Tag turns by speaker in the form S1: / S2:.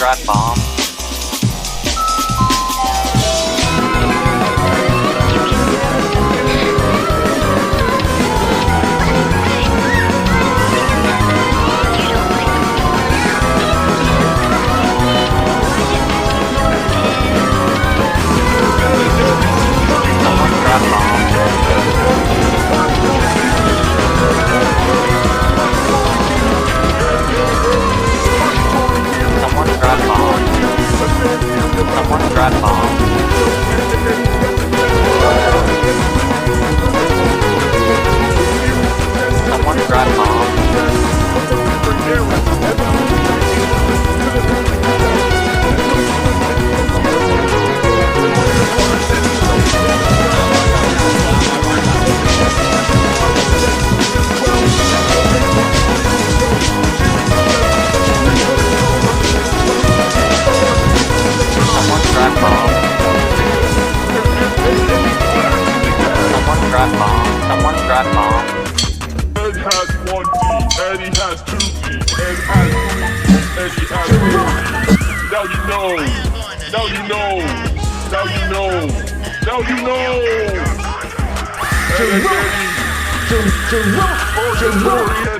S1: drop bomb. Someone drop bomb. Someone drop bomb. Someone drop bomb. Someone drop bomb. Someone drop bomb. Someone drop bomb.
S2: Ed has 1D, Eddie has 2D, Ed has 3D, Eddie has 4D. Now you know, now you know, now you know, now you know. Ed and Eddie,